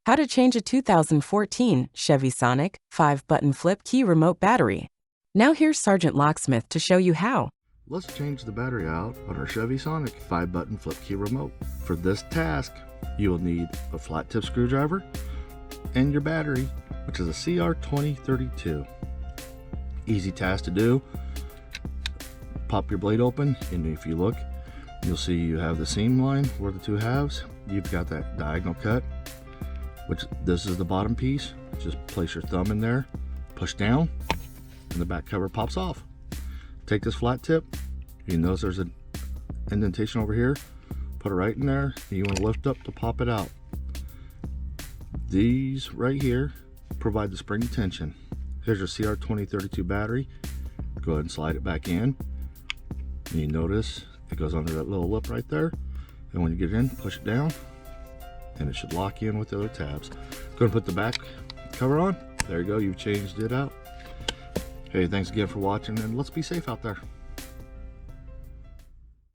How to change a 2014 Chevy Sonic 5-button flip key remote battery. Now here's Sergeant Locksmith to show you how. Let's change the battery out on our Chevy Sonic 5-button flip key remote. For this task, you will need a flat tip screwdriver and your battery, which is a CR2032. Easy task to do. Pop your blade open, and if you look, you'll see you have the seam line where the two halves. You've got that diagonal cut, which this is the bottom piece. Just place your thumb in there, push down, and the back cover pops off. Take this flat tip, you notice there's an indentation over here, put it right in there, and you want to lift up to pop it out. These right here provide the spring tension. Here's your CR2032 battery. Go ahead and slide it back in. And you notice it goes under that little lip right there, and when you get in, push it down, and it should lock in with the other tabs. Go ahead and put the back cover on. There you go, you've changed it out. Hey, thanks again for watching, and let's be safe out there.